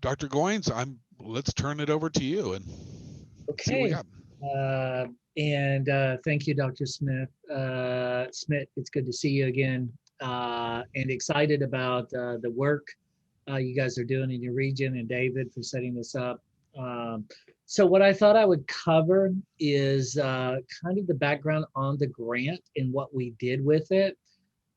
Dr. Goins, let's turn it over to you and see what we Okay. got. And thank you, Dr. Smith. Smith, it's good to see you again, and excited about the work you guys are doing in your region, and David for setting this up. Um, so what I thought I would cover is kind of the background on the grant and what we did with it.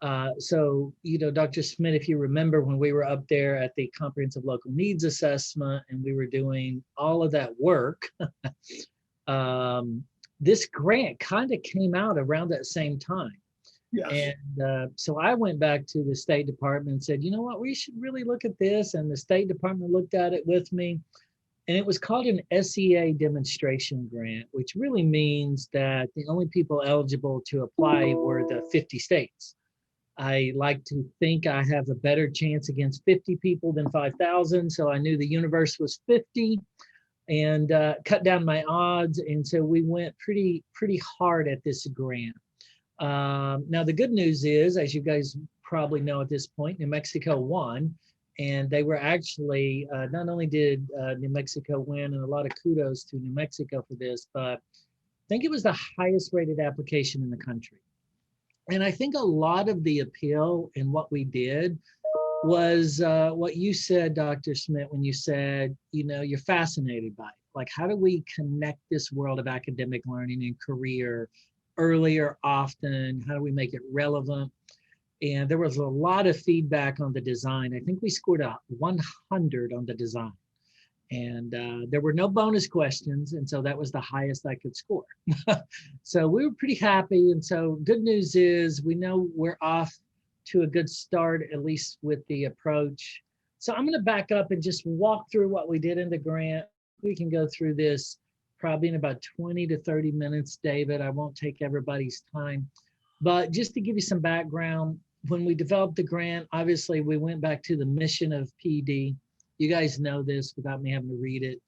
Dr. Smith, if you remember when we were up there at the Comprehensive Local Needs Assessment and we were doing all of that work, um, this grant kind of came out around that same time. Yes. And so I went back to the State Department and said, you know what, we should really look at this. And the State Department looked at it with me. And it was called an SEA demonstration grant, which really means that the only people eligible to apply were the 50 states. I like to think I have a better chance against 50 people than 5,000. So I knew the universe was 50 and cut down my odds. And so we went pretty hard at this grant. Now, the good news is, as you guys probably know at this point, New Mexico won. And they were actually, not only did New Mexico win, and a lot of kudos to New Mexico for this, but I think it was the highest rated application in the country. And I think a lot of the appeal in what we did was what you said, Dr. Smith, when you said, you're fascinated by it. Like, how do we connect this world of academic learning and career earlier, often? How do we make it relevant? And there was a lot of feedback on the design. I think we scored a 100 on the design. And there were no bonus questions. And so that was the highest I could score. So we were pretty happy. And so good news is we know we're off to a good start, at least with the approach. So I'm going to back up and just walk through what we did in the grant. We can go through this probably in about 20 to 30 minutes, David. I won't take everybody's time. But just to give you some background, when we developed the grant, obviously we went back to the mission of PD. You guys know this without me having to read it.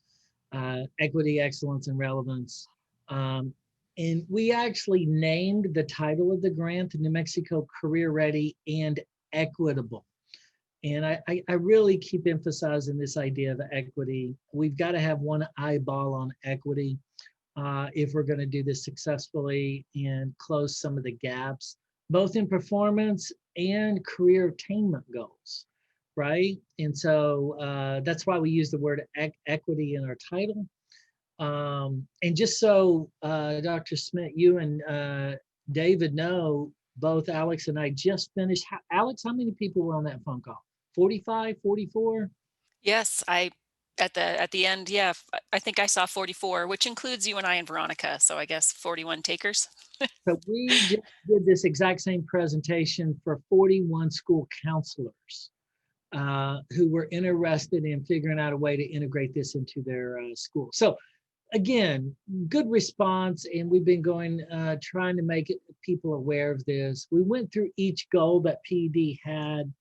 Equity, excellence, and relevance. And we actually named the title of the grant, New Mexico Career Ready and Equitable. And I really keep emphasizing this idea of equity. We've got to have one eyeball on equity if we're going to do this successfully and close some of the gaps, both in performance and career attainment goals, right? And so that's why we use the word equity in our title. And just so Dr. Smith, you and David know, both Alex and I just finished. Alex, how many people were on that phone call? 45, 44? Yes, at the end, yeah, I think I saw 44, which includes you and I and Veronica. So I guess 41 takers. So we just did this exact same presentation for 41 school counselors who were interested in figuring out a way to integrate this into their school. So again, good response, and we've been going, trying to make people aware of this. We went through each goal that PD had,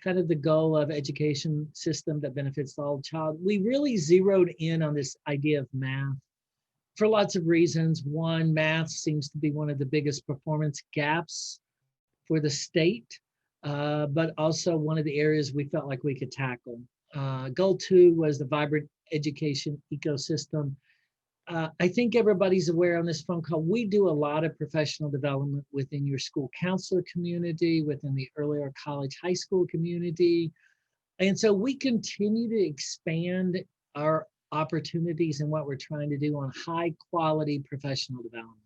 kind of the goal of education system that benefits all child. We really zeroed in on this idea of math for lots of reasons. One, math seems to be one of the biggest performance gaps for the state, but also one of the areas we felt like we could tackle. Goal 2 was the vibrant education ecosystem. I think everybody's aware on this phone call, we do a lot of professional development within your school counselor community, within the earlier college, high school community. And so we continue to expand our opportunities and what we're trying to do on high quality professional development.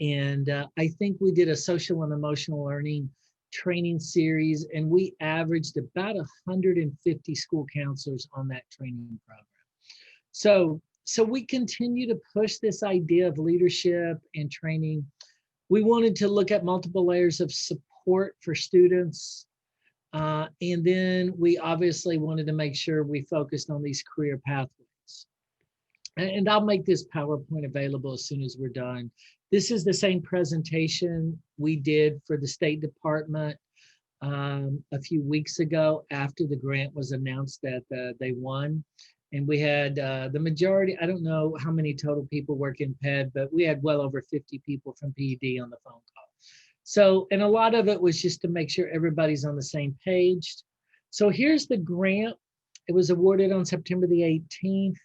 And I think we did a social and emotional learning training series, and we averaged about 150 school counselors on that training program. So we continue to push this idea of leadership and training. We wanted to look at multiple layers of support for students. And then we obviously wanted to make sure we focused on these career pathways. And I'll make this PowerPoint available as soon as we're done. This is the same presentation we did for the State Department a few weeks ago after the grant was announced that they won. And we had the majority, I don't know how many total people work in PED, but we had well over 50 people from PD on the phone call. So, and a lot of it was just to make sure everybody's on the same page. So here's the grant. It was awarded on September the 18th.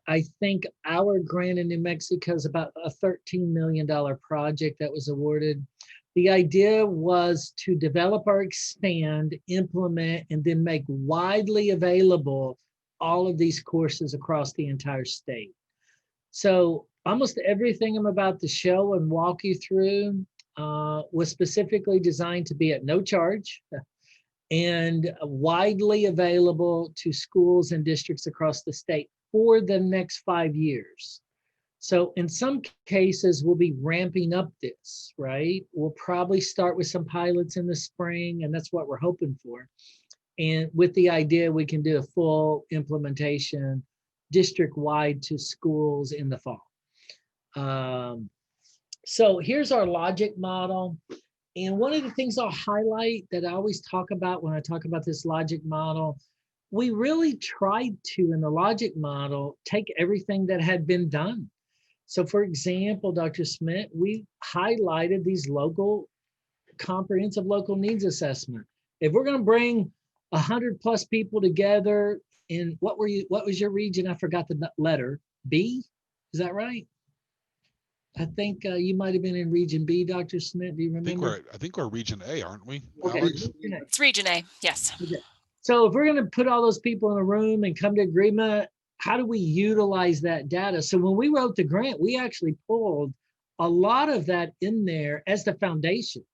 I think our grant in New Mexico is about a $13 million project that was awarded. The idea was to develop or expand, implement, and then make widely available all of these courses across the entire state. So almost everything I'm about to show and walk you through was specifically designed to be at no charge and widely available to schools and districts across the state for the next 5 years. So in some cases, we'll be ramping up this, right? We'll probably start with some pilots in the spring, and that's what we're hoping for. And with the idea we can do a full implementation district-wide to schools in the fall. So here's our logic model. And one of the things I'll highlight that I always talk about when I talk about this logic model, we really tried to, in the logic model, take everything that had been done. So for example, Dr. Smith, we highlighted these comprehensive local needs assessment. If we're going to bring 100+ people together in, what was your region? I forgot the letter, B, is that right? I think you might have been in Region B, Dr. Smith. Do you remember? I think we're Region A, aren't we, Okay. Alex? It's Region A, yes. Okay. So if we're going to put all those people in a room and come to agreement, how do we utilize that data? So when we wrote the grant, we actually pulled a lot of that in there as the foundation.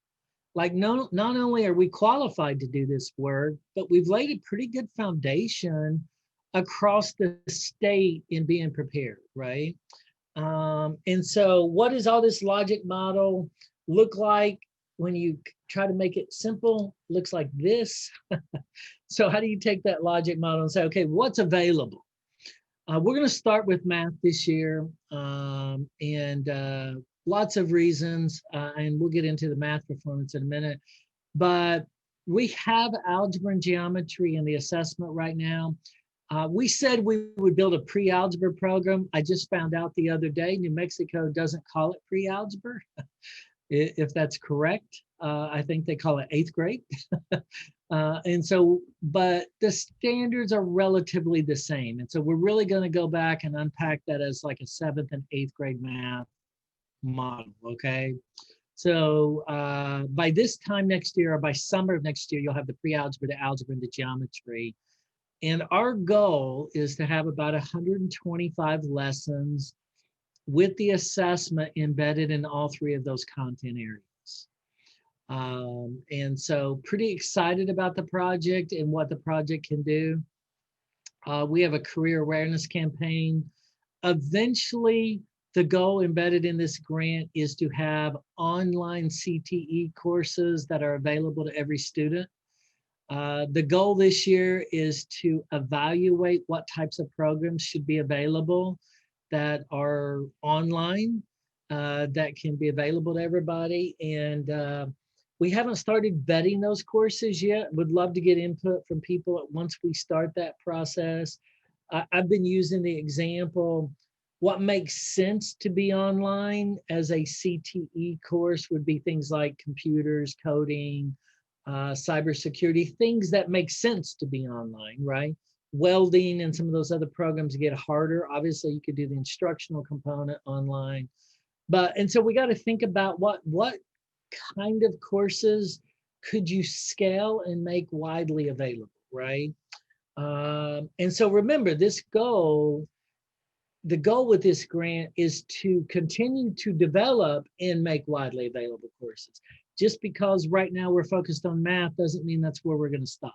Like not only are we qualified to do this work, but we've laid a pretty good foundation across the state in being prepared, right? And so what does all this logic model look like when you try to make it simple? Looks like this. So how do you take that logic model and say, okay, what's available? We're going to start with math this year, and lots of reasons, and we'll get into the math performance in a minute. But we have algebra and geometry in the assessment right now. We said we would build a pre-algebra program. I just found out the other day, New Mexico doesn't call it pre-algebra, if that's correct. I think they call it 8th grade. And so, but the standards are relatively the same. And so we're really going to go back and unpack that as like a 7th and 8th grade math model, okay? So by this time next year, or by summer of next year, you'll have the pre-algebra, the algebra, and the geometry. And our goal is to have about 125 lessons with the assessment embedded in all 3 of those content areas. And so pretty excited about the project and what the project can do. We have a career awareness campaign. Eventually, the goal embedded in this grant is to have online CTE courses that are available to every student. The goal this year is to evaluate what types of programs should be available that are online, that can be available to everybody. And we haven't started vetting those courses yet. Would love to get input from people once we start that process. I've been using the example, what makes sense to be online as a CTE course would be things like computers, coding, cybersecurity, things that make sense to be online, right? Welding and some of those other programs get harder. Obviously, you could do the instructional component online. And so we got to think about what kind of courses could you scale and make widely available, right? And so remember, the goal with this grant is to continue to develop and make widely available courses. Just because right now we're focused on math doesn't mean that's where we're going to stop.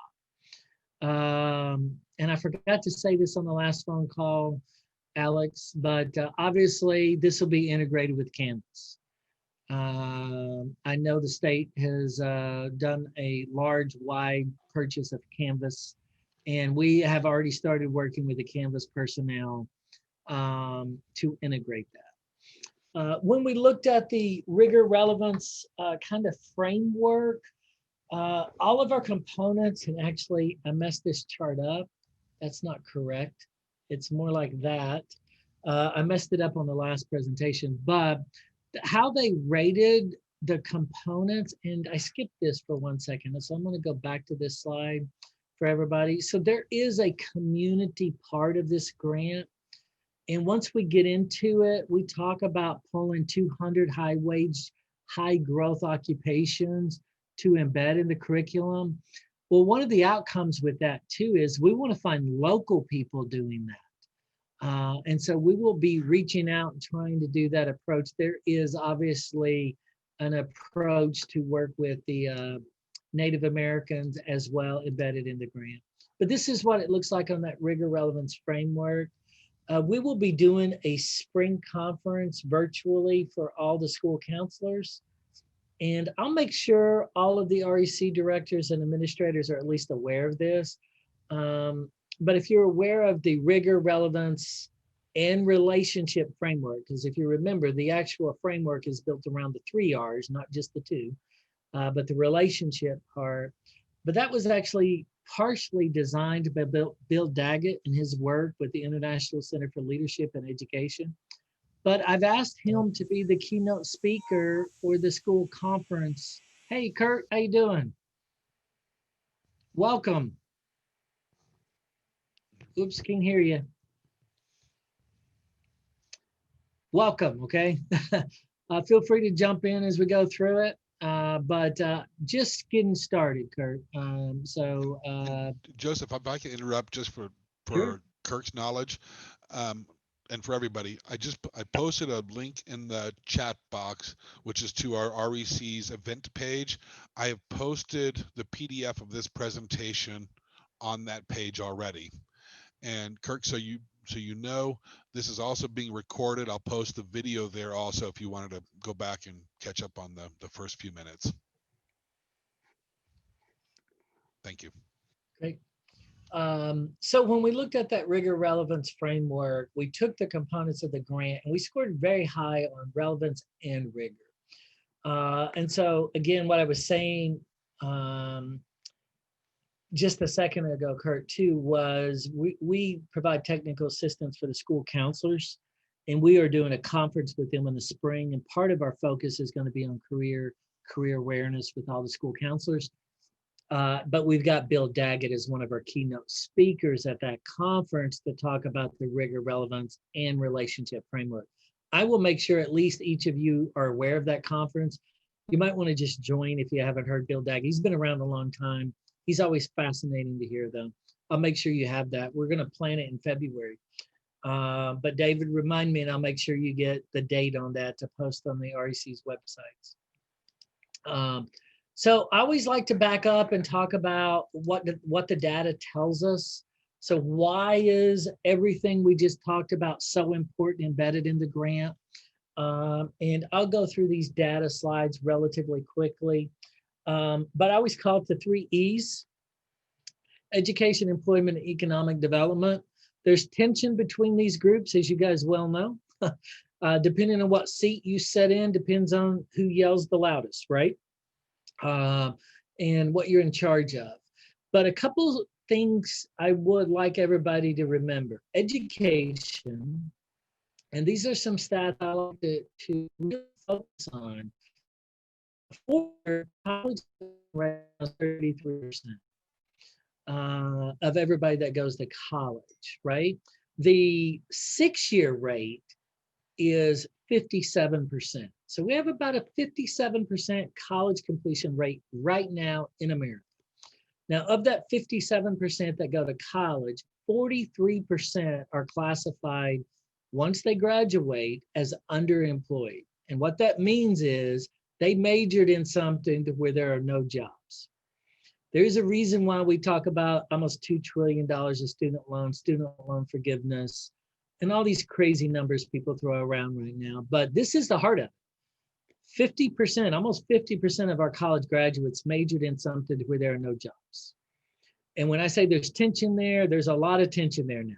And I forgot to say this on the last phone call, Alex, but obviously this will be integrated with Canvas. I know the state has done a large, wide purchase of Canvas, and we have already started working with the Canvas personnel to integrate that. When we looked at the rigor relevance kind of framework, all of our components, and actually I messed this chart up. That's not correct. It's more like that. I messed it up on the last presentation, but how they rated the components, and I skipped this for 1 second, so I'm going to go back to this slide. for everybody. So there is a community part of this grant. And once we get into it, we talk about pulling 200 high wage, high growth occupations to embed in the curriculum. Well, one of the outcomes with that too is we want to find local people doing that. And so we will be reaching out and trying to do that approach. There is obviously an approach to work with the Native Americans as well embedded in the grant. But this is what it looks like on that rigor relevance framework. We will be doing a spring conference virtually for all the school counselors. And I'll make sure all of the REC directors and administrators are at least aware of this. But if you're aware of the rigor, relevance, and relationship framework, because if you remember, the actual framework is built around the 3 R's, not just the 2, but the relationship part. But that was actually partially designed by Bill Daggett and his work with the International Center for Leadership and Education. But I've asked him to be the keynote speaker for the school conference. Hey, Kurt, how you doing? Welcome. Oops, can't hear you. Welcome, okay? Feel free to jump in as we go through it. But just getting started, Kurt. Joseph, if I can interrupt just for Sure. Kirk's knowledge, and for everybody, I posted a link in the chat box, which is to our REC's event page. I have posted the PDF of this presentation on that page already. And Kirk, so you know, this is also being recorded. I'll post the video there also if you wanted to go back and catch up on the first few minutes. Thank you. Great. So when we looked at that rigor relevance framework, we took the components of the grant and we scored very high on relevance and rigor. And so again, what I was saying just a second ago, Kurt, too, was we provide technical assistance for the school counselors, and we are doing a conference with them in the spring. And part of our focus is going to be on career awareness with all the school counselors. But we've got Bill Daggett as one of our keynote speakers at that conference to talk about the rigor, relevance, and relationship framework. I will make sure at least each of you are aware of that conference. You might want to just join if you haven't heard Bill Daggett. He's been around a long time. He's always fascinating to hear, though. I'll make sure you have that. We're going to plan it in February. But David, remind me, and I'll make sure you get the date on that to post on the REC's websites. So I always like to back up and talk about what the data tells us. So why is everything we just talked about so important embedded in the grant? And I'll go through these data slides relatively quickly. But I always call it the 3 E's: education, employment, and economic development. There's tension between these groups, as you guys well know. Depending on what seat you sit in, depends on who yells the loudest, right? And what you're in charge of. But a couple things I would like everybody to remember. Education, and these are some stats I like to really focus on. For college, around 33% of everybody that goes to college, right? The 6-year rate is 57%. So we have about a 57% college completion rate right now in America. Now, of that 57% that go to college, 43% are classified once they graduate as underemployed. And what that means is they majored in something to where there are no jobs. There's a reason why we talk about almost $2 trillion of student loan forgiveness, and all these crazy numbers people throw around right now. But this is the heart of it. 50%, almost 50% of our college graduates majored in something to where there are no jobs. And when I say there's tension there, there's a lot of tension there now.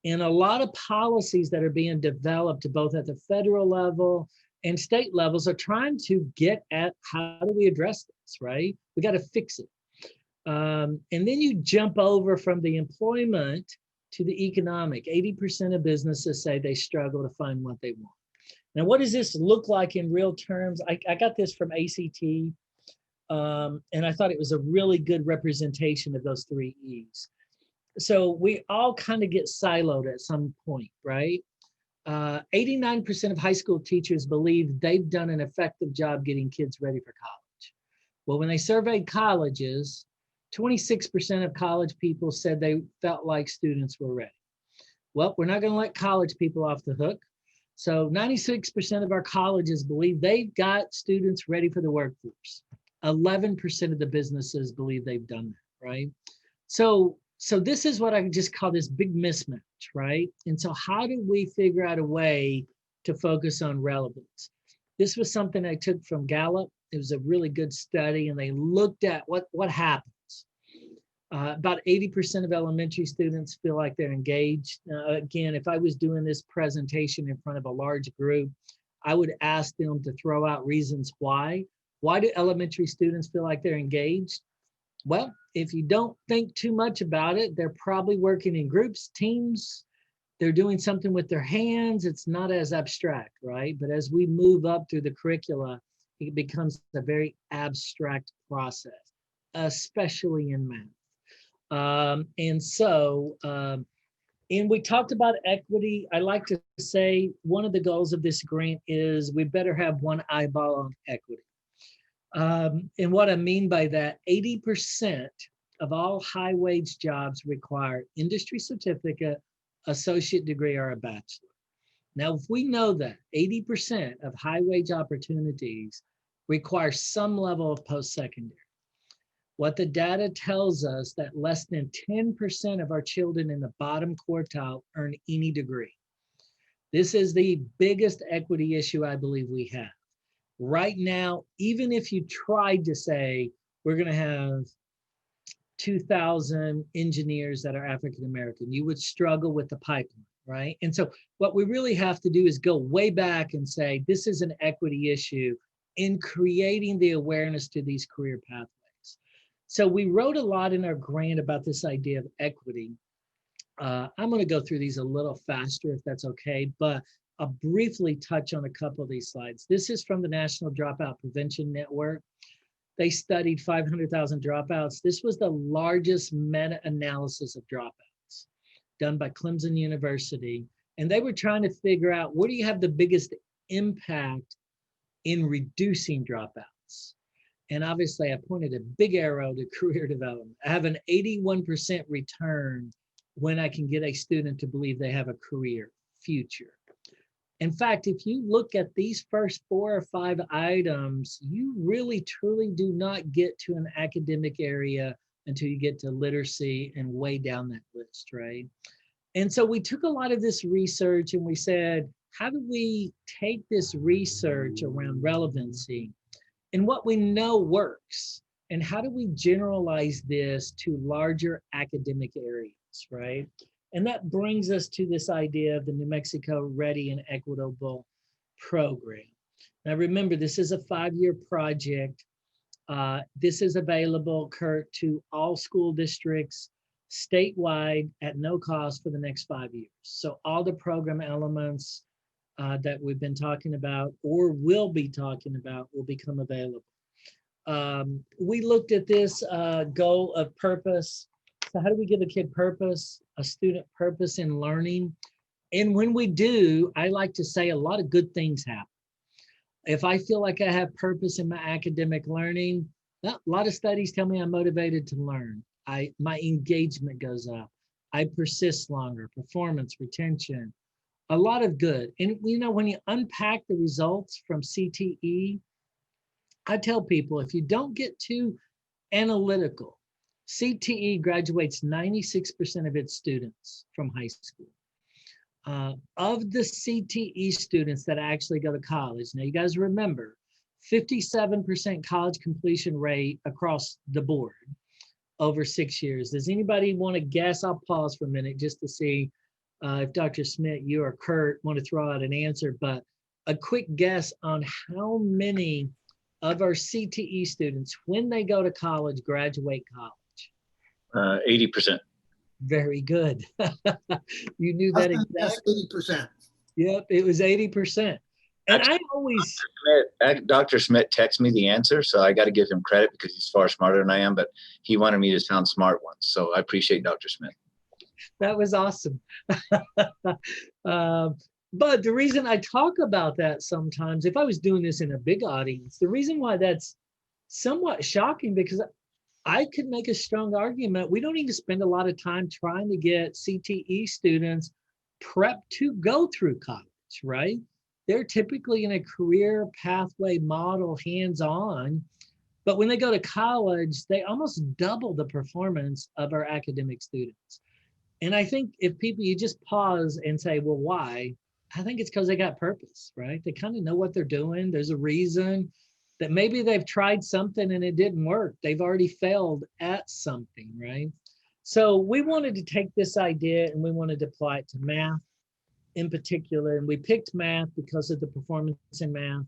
And a lot of policies that are being developed both at the federal level and state levels are trying to get at how do we address this, right? We got to fix it. And then you jump over from the employment to the economic. 80% of businesses say they struggle to find what they want. Now, what does this look like in real terms? I got this from ACT. And I thought it was a really good representation of those 3 E's. So we all kind of get siloed at some point, right? 89% of high school teachers believe they've done an effective job getting kids ready for college. Well, when they surveyed colleges, 26% of college people said they felt like students were ready. Well, we're not going to let college people off the hook. So 96% of our colleges believe they've got students ready for the workforce. 11% of the businesses believe they've done that, right? So this is what I just call this big mismatch, right? And so how do we figure out a way to focus on relevance? This was something I took from Gallup. It was a really good study, and they looked at what happens. About 80% of elementary students feel like they're engaged. Again, if I was doing this presentation in front of a large group, I would ask them to throw out reasons why. Why do elementary students feel like they're engaged? Well, if you don't think too much about it, they're probably working in groups, teams, they're doing something with their hands. It's not as abstract, right? But as we move up through the curricula, it becomes a very abstract process, especially in math. And we talked about equity. I like to say one of the goals of this grant is we better have one eyeball on equity. And what I mean by that, 80% of all high wage jobs require industry certificate, associate degree, or a bachelor. Now, if we know that 80% of high wage opportunities require some level of post-secondary, what the data tells us that less than 10% of our children in the bottom quartile earn any degree. This is the biggest equity issue I believe we have. Right now, even if you tried to say we're going to have 2,000 engineers that are African American, you would struggle with the pipeline, right? And so what we really have to do is go way back and say this is an equity issue in creating the awareness to these career pathways. So we wrote a lot in our grant about this idea of equity. I'm going to go through these a little faster if that's okay, but I'll briefly touch on a couple of these slides. This is from the National Dropout Prevention Network. They studied 500,000 dropouts. This was the largest meta-analysis of dropouts done by Clemson University. And they were trying to figure out where do you have the biggest impact in reducing dropouts? And obviously I pointed a big arrow to career development. I have an 81% return when I can get a student to believe they have a career future. In fact, if you look at these first 4 or 5 items, you really truly do not get to an academic area until you get to literacy and way down that list, right? And so we took a lot of this research and we said, how do we take this research around relevancy and what we know works? And how do we generalize this to larger academic areas, right? And that brings us to this idea of the New Mexico Ready and Equitable program. Now remember, this is a 5-year project. This is available, Kurt, to all school districts statewide at no cost for the next 5 years. So all the program elements that we've been talking about or will be talking about will become available. We looked at this goal of purpose. So how do we give a kid purpose, a student purpose in learning? And when we do, I like to say a lot of good things happen. If I feel like I have purpose in my academic learning, a lot of studies tell me I'm motivated to learn. My engagement goes up. I persist longer, performance, retention, a lot of good. And you know, when you unpack the results from CTE, I tell people if you don't get too analytical, CTE graduates 96% of its students from high school. Of the CTE students that actually go to college, now you guys remember, 57% college completion rate across the board over 6 years. Does anybody want to guess? I'll pause for a minute just to see if Dr. Smith, you or Kurt want to throw out an answer, but a quick guess on how many of our CTE students, when they go to college, graduate college? 80%. Very good. You knew that exactly. 80%. Yep, it was 80%. And I always, Dr. Smith texted me the answer, so I got to give him credit because he's far smarter than I am, but he wanted me to sound smart once. So I appreciate Dr. Smith. that was awesome. But the reason I talk about that sometimes, if I was doing this in a big audience, the reason why that's somewhat shocking, because I could make a strong argument. We don't need to spend a lot of time trying to get CTE students prepped to go through college, right? They're typically in a career pathway model, hands-on, but when they go to college, they almost double the performance of our academic students. And I think if people, you just pause and say, well, why? I think it's because they got purpose, right? They kind of know what they're doing. There's a reason that maybe they've tried something and it didn't work. They've already failed at something, right? So we wanted to take this idea and we wanted to apply it to math in particular. And we picked math because of the performance in math.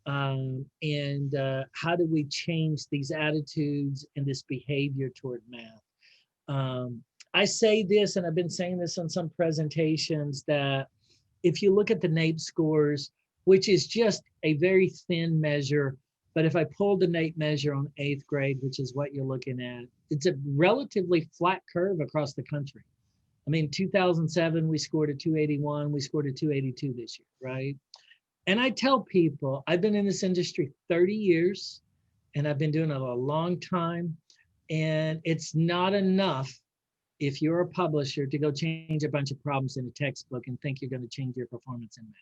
How do we change these attitudes and this behavior toward math? I say this, and I've been saying this on some presentations, that if you look at the NAEP scores, which is just a very thin measure, but if I pulled the NAEP measure on 8th grade, which is what you're looking at, it's a relatively flat curve across the country. I mean, 2007, we scored a 281, we scored a 282 this year, right? And I tell people, I've been in this industry 30 years, and I've been doing it a long time, and it's not enough if you're a publisher to go change a bunch of problems in a textbook and think you're going to change your performance in math.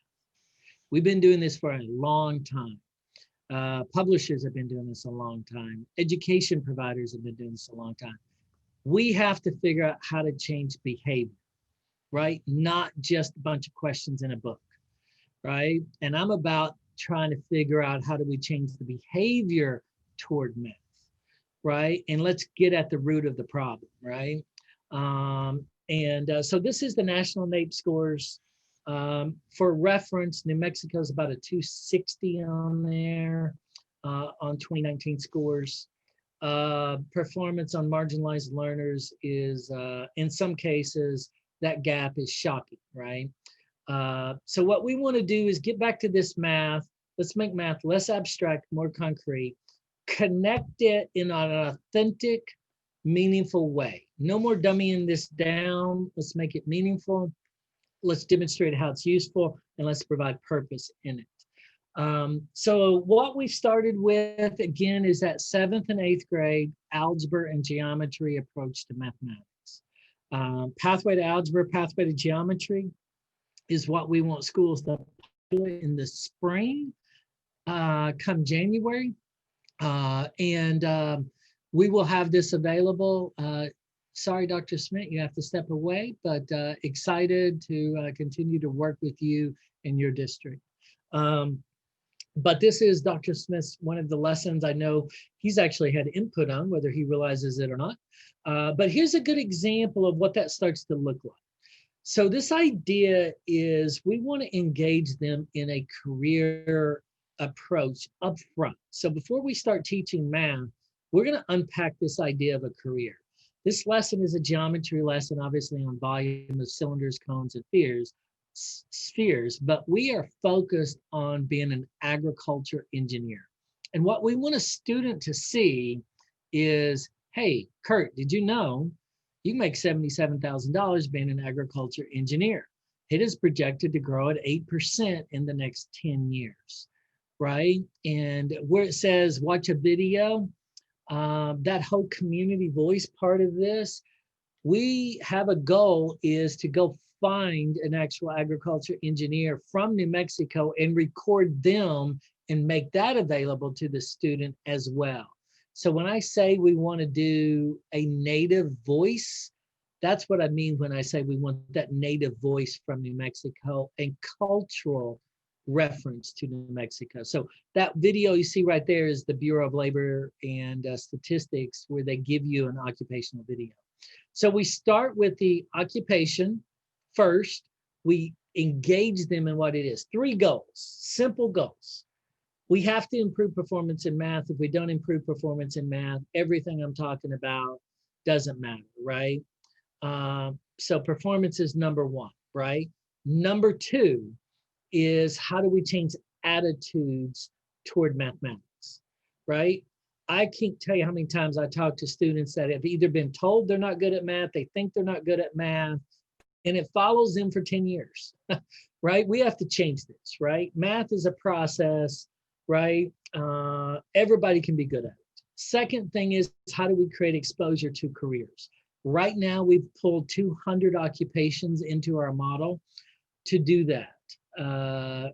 We've been doing this for a long time. Publishers have been doing this a long time. Education providers have been doing this a long time. We have to figure out how to change behavior, right? Not just a bunch of questions in a book, right? And I'm about trying to figure out how do we change the behavior toward math, right? And let's get at the root of the problem, right? So this is the national NAEP scores. For reference, New Mexico is about a 260 on there on 2019 scores. Performance on marginalized learners is, in some cases, that gap is shocking, right? So what we want to do is get back to this math. Let's make math less abstract, more concrete, connect it in an authentic, meaningful way. No more dummying this down. Let's make it meaningful. Let's demonstrate how it's useful, and let's provide purpose in it. So what we started with, again, is that 7th and 8th grade algebra and geometry approach to mathematics. Pathway to algebra, pathway to geometry is what we want schools to do in the spring, come January. We will have this available. Sorry, Dr. Smith, you have to step away, but excited to continue to work with you in your district. But this is Dr. Smith's, one of the lessons I know he's actually had input on, whether he realizes it or not. But here's a good example of what that starts to look like. So this idea is we want to engage them in a career approach up front. So before we start teaching math, we're going to unpack this idea of a career. This lesson is a geometry lesson, obviously on volume of cylinders, cones, and spheres, but we are focused on being an agriculture engineer. And what we want a student to see is, hey, Kurt, did you know you make $77,000 being an agriculture engineer? It is projected to grow at 8% in the next 10 years, right? And where it says watch a video, that whole community voice part of this, we have a goal is to go find an actual agriculture engineer from New Mexico and record them and make that available to the student as well. So when I say we want to do a native voice, that's what I mean when I say we want that native voice from New Mexico and cultural reference to New Mexico. So that video you see right there is the Bureau of Labor and Statistics, where they give you an occupational video. So we start with the occupation first. We engage them in what it is. 3 goals, simple goals. We have to improve performance in math. If we don't improve performance in math, everything I'm talking about doesn't matter, right? So performance is number 1, right? Number 2 is how do we change attitudes toward mathematics, right? I can't tell you how many times I talk to students that have either been told they're not good at math, they think they're not good at math, and it follows them for 10 years, right? We have to change this, right? Math is a process, right? Everybody can be good at it. Second thing is, how do we create exposure to careers? Right now, we've pulled 200 occupations into our model to do that. And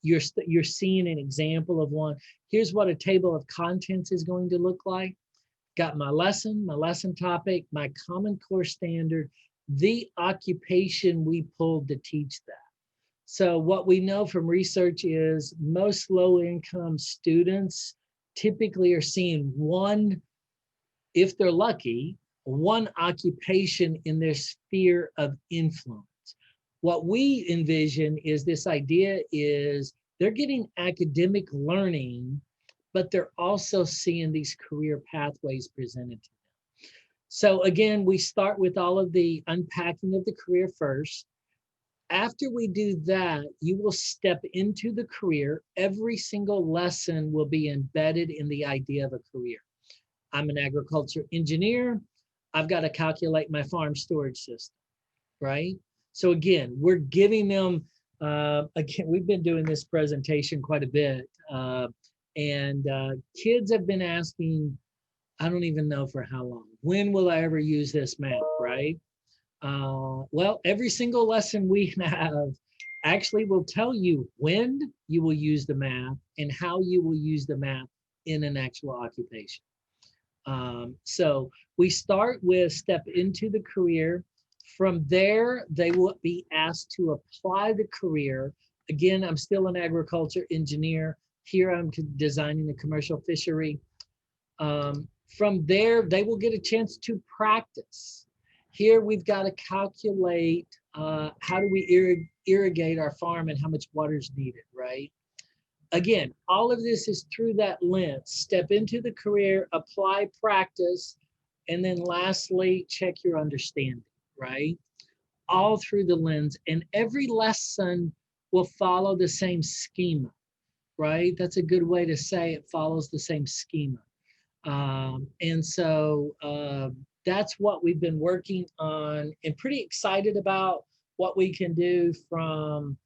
you're seeing an example of one. Here's what a table of contents is going to look like. Got my lesson topic, my common core standard, the occupation we pulled to teach that. So what we know from research is most low income students typically are seeing one, if they're lucky, one occupation in their sphere of influence. What we envision is this idea is they're getting academic learning, but they're also seeing these career pathways presented to them. So again, we start with all of the unpacking of the career first. After we do that, you will step into the career. Every single lesson will be embedded in the idea of a career. I'm an agriculture engineer. I've got to calculate my farm storage system, right? So again, we're giving them, again, we've been doing this presentation quite a bit. And kids have been asking, I don't even know for how long, when will I ever use this map, right? Well, every single lesson we have actually will tell you when you will use the map and how you will use the map in an actual occupation. So we start with step into the career. From there, they will be asked to apply the career. Again, I'm still an agriculture engineer. Here I'm designing a commercial fishery. From there, they will get a chance to practice. Here we've got to calculate how do we irrigate our farm and how much water is needed, right? Again, all of this is through that lens. Step into the career, apply, practice, and then lastly, check your understanding, right? All through the lens. And every lesson will follow the same schema, right? That's a good way to say it follows the same schema. And so that's what we've been working on and pretty excited about what we can do from,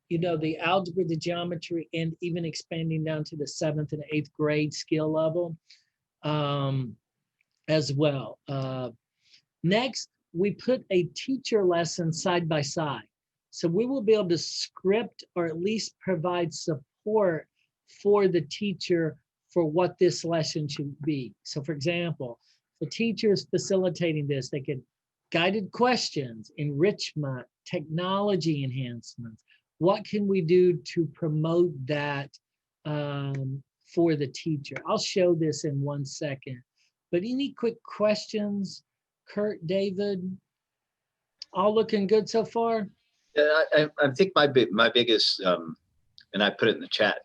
you know, the algebra, the geometry, and even expanding down to the 7th and 8th grade skill level as well. Next, we put a teacher lesson side by side. So we will be able to script or at least provide support for the teacher for what this lesson should be. So for example, the teacher is facilitating this, they could guided questions, enrichment, technology enhancements. What can we do to promote that for the teacher? I'll show this in 1 second, but any quick questions, Kurt, David? All looking good so far? Yeah, I think my biggest, and I put it in the chat,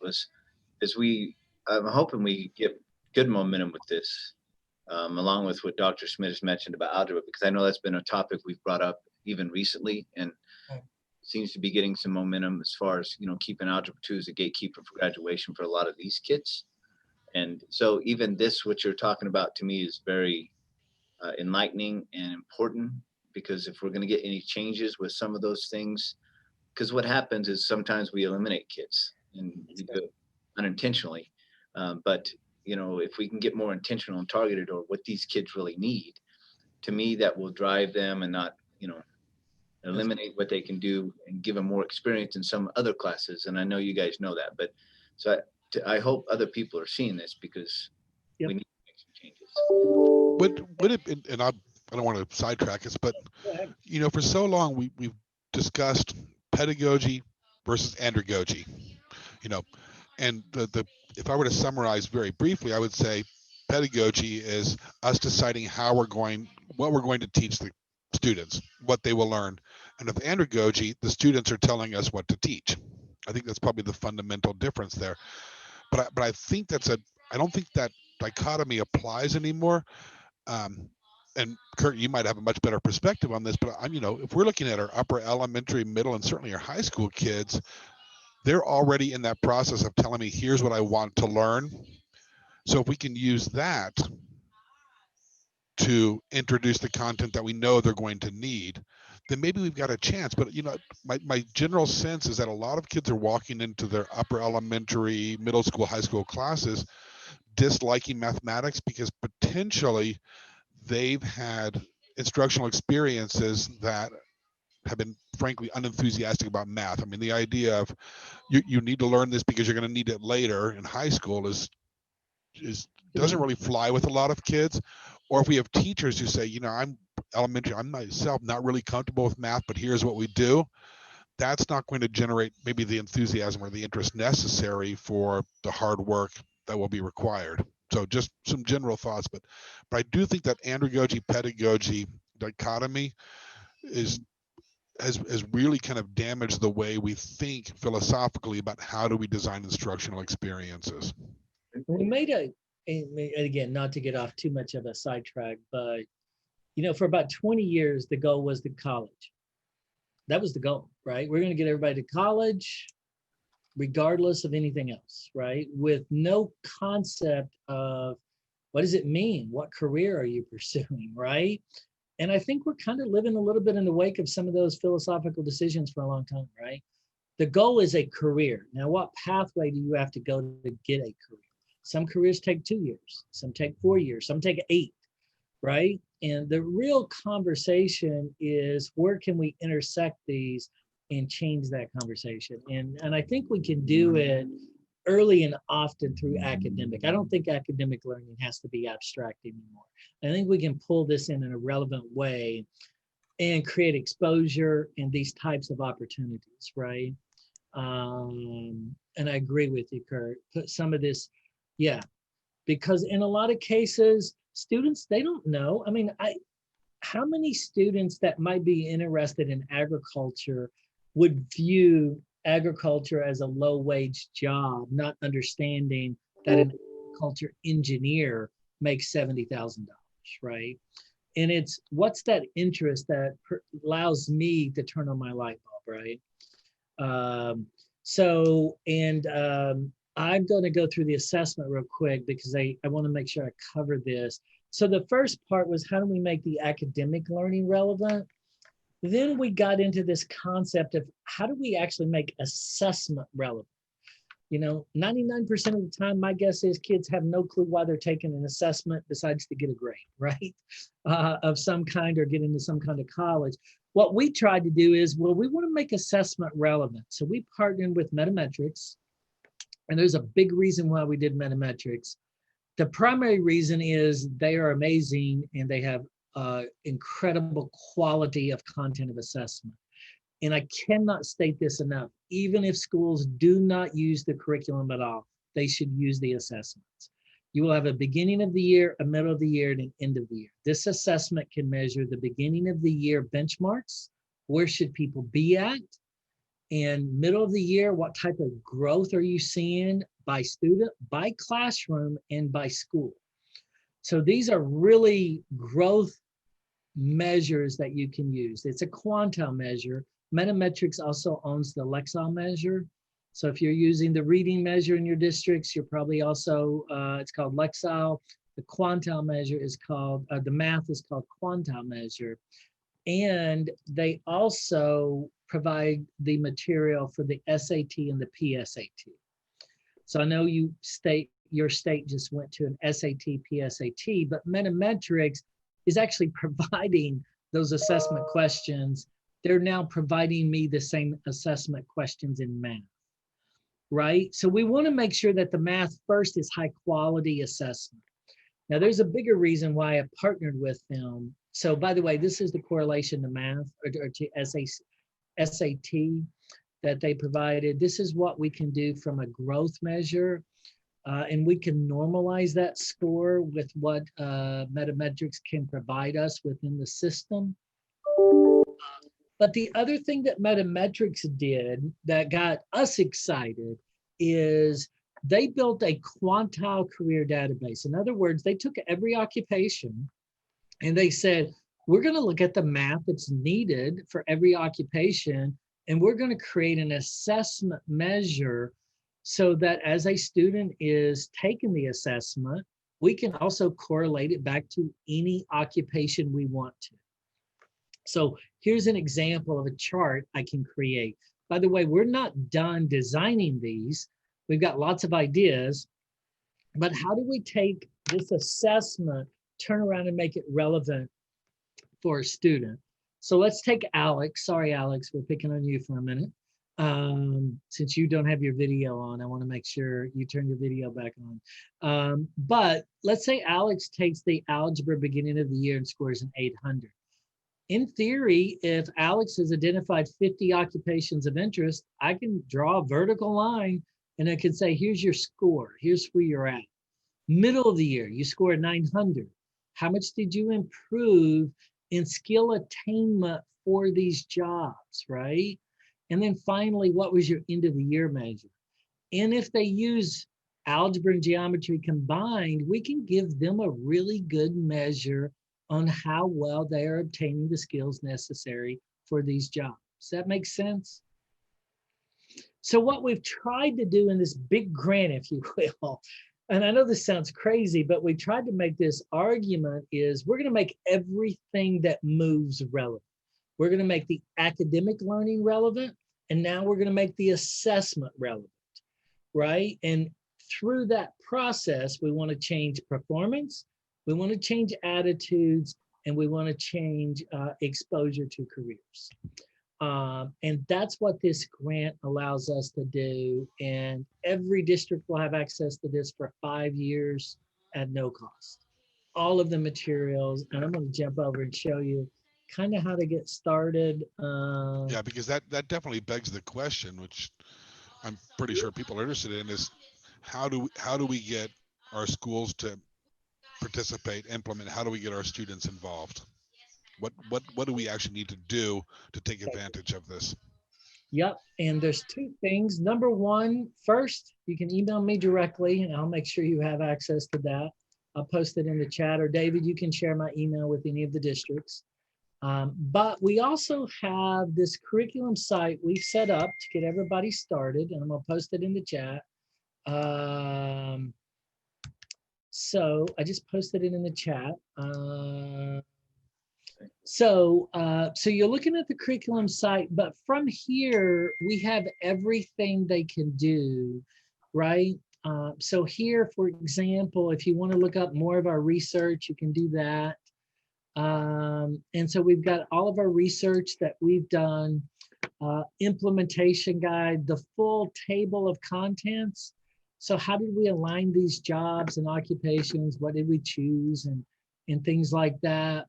I'm hoping we get good momentum with this, along with what Dr. Smith has mentioned about algebra, because I know that's been a topic we've brought up even recently, and seems to be getting some momentum as far as, you know, keeping algebra 2 as a gatekeeper for graduation for a lot of these kids. And so even this, what you're talking about, to me is very enlightening and important, because if we're going to get any changes with some of those things, because what happens is sometimes we eliminate kids and we do it unintentionally. But, you know, if we can get more intentional and targeted or what these kids really need, to me, that will drive them and not, you know, eliminate what they can do and give them more experience in some other classes. And I know you guys know that, but so I hope other people are seeing this, because we need to make some changes. Would it, and I don't want to sidetrack us, but you know, for so long we've discussed pedagogy versus andragogy, you know, and the if I were to summarize very briefly, I would say pedagogy is us deciding what we're going to teach the students, what they will learn, and with andragogy, the students are telling us what to teach. I think that's probably the fundamental difference there. But I think I don't think that dichotomy applies anymore. And Kurt, you might have a much better perspective on this, but you know, if we're looking at our upper elementary, middle, and certainly our high school kids, they're already in that process of telling me, here's what I want to learn. So if we can use that to introduce the content that we know they're going to need, then maybe we've got a chance. But my general sense is that a lot of kids are walking into their upper elementary, middle school, high school classes disliking mathematics because potentially they've had instructional experiences that have been frankly unenthusiastic about math. I mean, the idea of you need to learn this because you're going to need it later in high school is doesn't really fly with a lot of kids. Or if we have teachers who say, I'm elementary, I'm myself not really comfortable with math, but here's what we do, that's not going to generate maybe the enthusiasm or the interest necessary for the hard work that will be required. So just some general thoughts, but I do think that andragogy pedagogy dichotomy has really kind of damaged the way we think philosophically about how do we design instructional experiences. We made and again, not to get off too much of a sidetrack, but for about 20 years, the goal was the college. That was the goal, right? We're going to get everybody to college, regardless of anything else, right? With no concept of what does it mean? What career are you pursuing, right? And I think we're kind of living a little bit in the wake of some of those philosophical decisions for a long time, right? The goal is a career. Now, what pathway do you have to go to get a career? Some careers take 2 years, some take 4 years, some take 8, right? And the real conversation is where can we intersect these and change that conversation? And I think we can do it early and often through academic. I don't think academic learning has to be abstract anymore. I think we can pull this in a relevant way and create exposure in these types of opportunities, right? And I agree with you, Kurt. Put some of this, because in a lot of cases, students, they don't know. I mean, how many students that might be interested in agriculture would view agriculture as a low-wage job, not understanding that an agriculture engineer makes $70,000, right? And it's what's that interest that allows me to turn on my light bulb, right? I'm going to go through the assessment real quick because I want to make sure I cover this. So the first part was how do we make the academic learning relevant? Then we got into this concept of how do we actually make assessment relevant? 99% of the time, my guess is kids have no clue why they're taking an assessment besides to get a grade, right? Of some kind or get into some kind of college. What we tried to do is, we want to make assessment relevant. So we partnered with Metametrics, and there's a big reason why we did Metametrics. The primary reason is they are amazing and they have incredible quality of content of assessment. And I cannot state this enough. Even if schools do not use the curriculum at all, they should use the assessments. You will have a beginning of the year, a middle of the year, and an end of the year. This assessment can measure the beginning of the year benchmarks. Where should people be at? And middle of the year, what type of growth are you seeing by student, by classroom, and by school? So these are really growth measures that you can use. It's a quantile measure. Metametrics also owns the Lexile measure. So if you're using the reading measure in your districts, you're probably also, it's called Lexile. The quantile measure is called, the math is called quantile measure. And they also provide the material for the SAT and the PSAT. So I know your state just went to an SAT, PSAT, but Metametrics is actually providing those assessment questions. They're now providing me the same assessment questions in math, right? So we want to make sure that the math first is high quality assessment. Now there's a bigger reason why I partnered with them. So by the way, this is the correlation to math or to SAT that they provided. This is what we can do from a growth measure. And we can normalize that score with what Metametrics can provide us within the system. But the other thing that Metametrics did that got us excited is they built a quantile career database. In other words, they took every occupation and they said, we're going to look at the math that's needed for every occupation And we're going to create an assessment measure so that as a student is taking the assessment, we can also correlate it back to any occupation we want to. So here's an example of a chart I can create. By the way, we're not done designing these. We've got lots of ideas, but how do we take this assessment, turn around and make it relevant for a student? So let's take Alex. Sorry, Alex, we're picking on you for a minute. Since you don't have your video on, I want to make sure you turn your video back on. But let's say Alex takes the algebra beginning of the year and scores an 800. In theory, if Alex has identified 50 occupations of interest, I can draw a vertical line and I can say, here's your score. Here's where you're at. Middle of the year, you scored 900. How much did you improve in skill attainment for these jobs, right? And then finally, what was your end of the year measure? And if they use algebra and geometry combined, we can give them a really good measure on how well they are obtaining the skills necessary for these jobs. Does that make sense? So what we've tried to do in this big grant, if you will, and I know this sounds crazy, but we tried to make this argument is we're going to make everything that moves relevant. We're going to make the academic learning relevant, and now we're going to make the assessment relevant, right? And through that process, we want to change performance, we want to change attitudes, and we want to change exposure to careers. And that's what this grant allows us to do. And every district will have access to this for 5 years at no cost. All of the materials, and I'm going to jump over and show you kind of how to get started. Yeah, because that definitely begs the question, which I'm pretty sure people are interested in, is how do we get our schools to participate, implement? How do we get our students involved? What do we actually need to do to take advantage of this? Yep, and there's two things. Number one, first, you can email me directly and I'll make sure you have access to that. I'll post it in the chat, or David, you can share my email with any of the districts. But we also have this curriculum site we've set up to get everybody started, and I'm gonna post it in the chat. So I just posted it in the chat. So you're looking at the curriculum site, but from here, we have everything they can do, right? So here, for example, if you want to look up more of our research, you can do that. And so we've got all of our research that we've done, implementation guide, the full table of contents. So how did we align these jobs and occupations? What did we choose and things like that?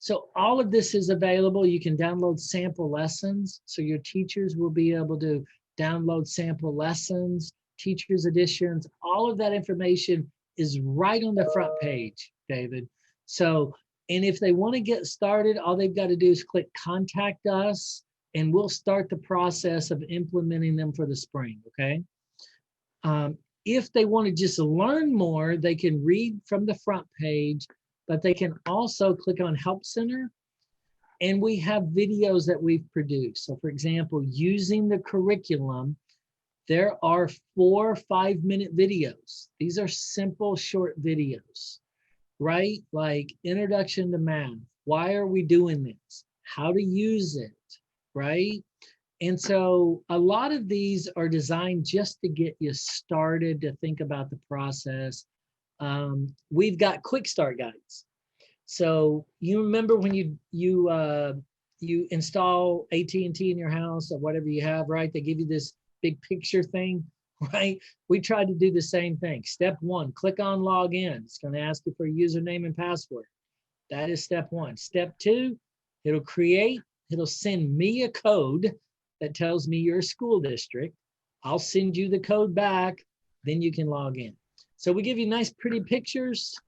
So all of this is available. You can download sample lessons. So your teachers will be able to download sample lessons, teachers editions. All of that information is right on the front page, David. So, and if they want to get started, all they've got to do is click contact us and we'll start the process of implementing them for the spring, okay? If they want to just learn more, they can read from the front page, but they can also click on Help Center. And we have videos that we've produced. So for example, using the curriculum, there are 4 5-minute videos. These are simple, short videos, right? Like introduction to math. Why are we doing this? How to use it, right? And so a lot of these are designed just to get you started to think about the process. We've got quick start guides. So you remember when you install AT&T in your house or whatever you have, right? They give you this big picture thing, right? We tried to do the same thing. Step 1, click on login. It's going to ask you for a username and password. That is step 1. Step 2, it'll send me a code that tells me your school district. I'll send you the code back, then you can log in. So we give you nice, pretty pictures.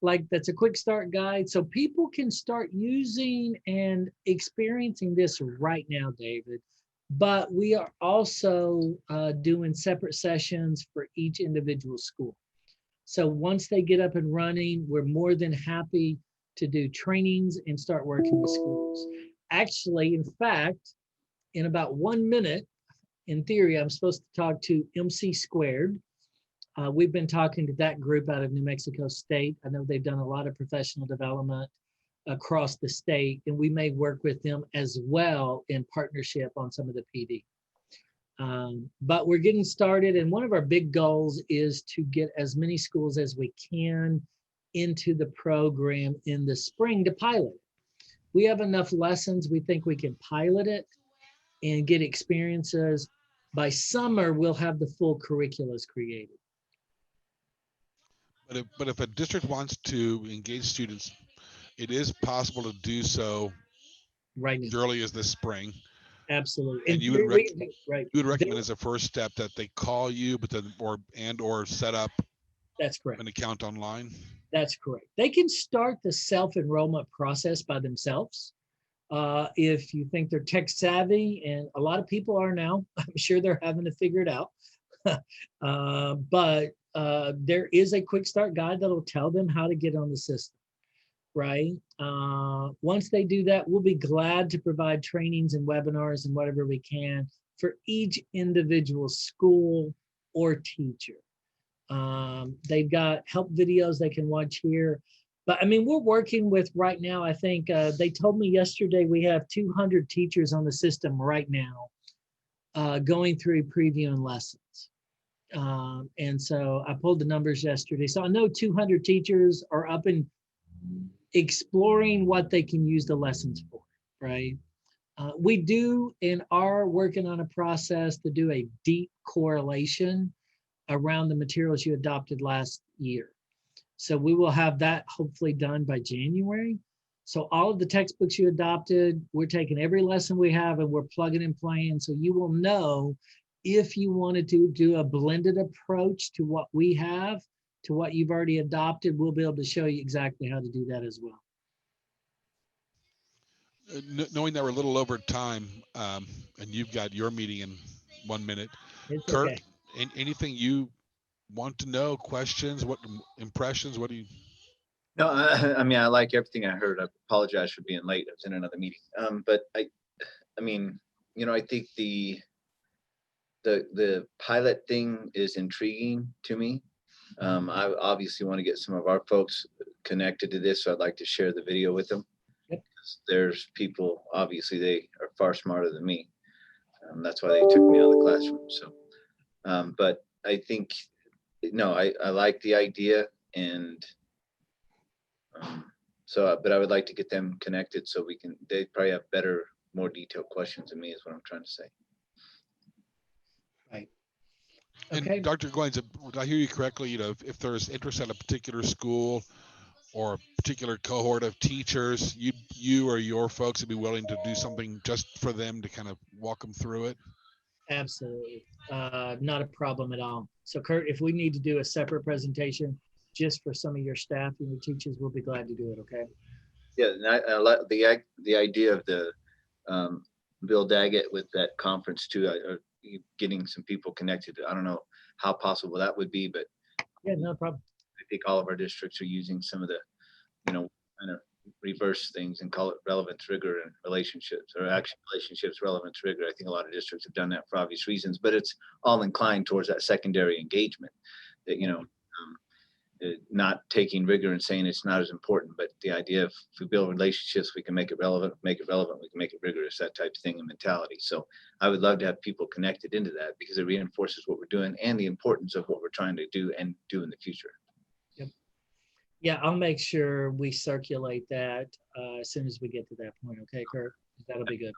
Like that's a quick start guide. So people can start using and experiencing this right now, David. But we are also doing separate sessions for each individual school. So once they get up and running, we're more than happy to do trainings and start working with schools. Actually, in fact, in about 1 minute, in theory, I'm supposed to talk to MC Squared. We've been talking to that group out of New Mexico State. I know they've done a lot of professional development across the state, and we may work with them as well in partnership on some of the PD. But we're getting started, and one of our big goals is to get as many schools as we can into the program in the spring to pilot. We have enough lessons. We think we can pilot it and get experiences. By summer, we'll have the full curriculums created. But if a district wants to engage students, it is possible to do so Right as now. early as this spring. Absolutely. And you would right. you would recommend as a first step that they call you, but then or set up That's correct. an account online. That's correct. They can start the self-enrollment process by themselves. If you think they're tech savvy, and a lot of people are now, I'm sure they're having to figure it out. But there is a quick start guide that'll tell them how to get on the system, right? Once they do that, we'll be glad to provide trainings and webinars and whatever we can for each individual school or teacher. They've got help videos they can watch here. But I mean, we're working with right now, I think they told me yesterday we have 200 teachers on the system right now going through previewing lessons. And so I pulled the numbers yesterday. So I know 200 teachers are up and exploring what they can use the lessons for, right? We do and are working on a process to do a deep correlation around the materials you adopted last year. So we will have that hopefully done by January. So all of the textbooks you adopted, we're taking every lesson we have and we're plugging and playing. So you will know if you wanted to do a blended approach to what we have, to what you've already adopted, we'll be able to show you exactly how to do that as well. Knowing that we're a little over time, and you've got your meeting in 1 minute, It's Kirk, okay. anything you want to know? Questions? What impressions? What do you? No, I mean, I like everything I heard. I apologize for being late. I was in another meeting. But I mean, you know, I think the pilot thing is intriguing to me. I obviously want to get some of our folks connected to this, so I'd like to share the video with them. Yep. There's people, obviously, they are far smarter than me. That's why they took me out of the classroom. So, but I think, no, I like the idea, and so, but I would like to get them connected so we can, they probably have better, more detailed questions than me is what I'm trying to say. Right. And Okay. Dr. Goins, did I hear you correctly? You know, if there's interest at a particular school or a particular cohort of teachers, you or your folks would be willing to do something just for them to kind of walk them through it? Absolutely. Not a problem at all. So Kurt, if we need to do a separate presentation just for some of your staff and your teachers, we'll be glad to do it, okay? Yeah, and I like the idea of the Bill Daggett with that conference too, getting some people connected. I don't know how possible that would be, but Yeah, no problem. I think all of our districts are using some of the, you know, kind of reverse things and call it relevance, rigor, and relationships, or actually relationships, relevance, rigor. I think a lot of districts have done that for obvious reasons, but it's all inclined towards that secondary engagement that, you know, not taking rigor and saying it's not as important, but the idea of if we build relationships, we can make it relevant, we can make it rigorous, that type of thing and mentality. So I would love to have people connected into that because it reinforces what we're doing and the importance of what we're trying to do and do in the future. Yep. Yeah, I'll make sure we circulate that as soon as we get to that point. Okay, Kurt, that'll be good.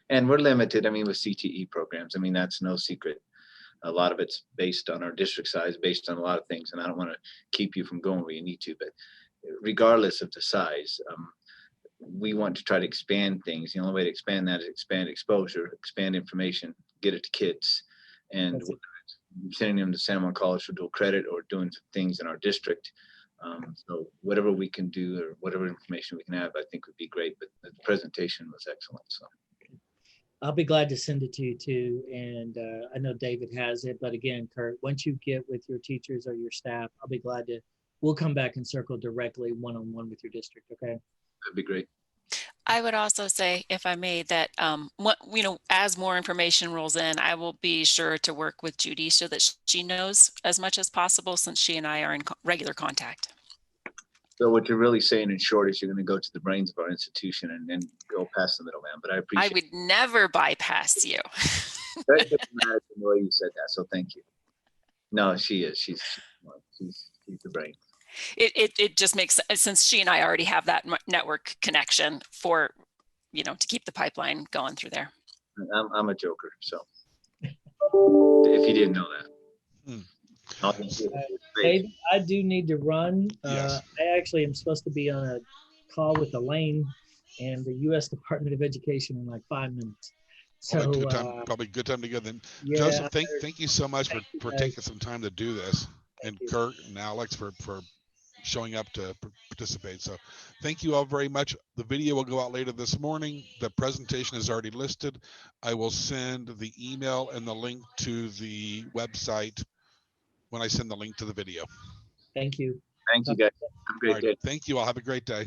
And we're limited. I mean, with CTE programs, I mean, that's no secret. A lot of it's based on our district size, based on a lot of things. And I don't want to keep you from going where you need to, but regardless of the size, we want to try to expand things. The only way to expand that is expand exposure, expand information, get it to kids. And sending them to San Juan College for dual credit or doing some things in our district. So whatever we can do or whatever information we can have, I think would be great. But the presentation was excellent. So I'll be glad to send it to you too. And I know David has it, but again, Kurt, once you get with your teachers or your staff, I'll be glad to, we'll come back and circle directly one-on-one with your district. Okay. that'd be great. I would also say, if I may, that as more information rolls in, I will be sure to work with Judy so that she knows as much as possible, since she and I are in regular contact. So what you're really saying in short is you're going to go to the brains of our institution and go past the middleman. But I I appreciate would never bypass you. very diplomatic in the way you said that. So thank you. No, she is. She's the brain. It just makes sense, since she and I already have that network connection for, to keep the pipeline going through there. I'm a joker, so if you didn't know that. David, I do need to run. Yes. I actually am supposed to be on a call with Elaine and the U.S. Department of Education in like 5 minutes. So Probably a good time to go then. yeah, Joseph, thank you so much for guys. taking some time to do this, and you. Kurt and Alex for showing up to participate. So thank you all very much. The video will go out later this morning. The presentation is already listed. I will send the email and the link to the website when I send the link to the video. Thank you. Thank you, guys. Have a great day. Thank you all. Have a great day.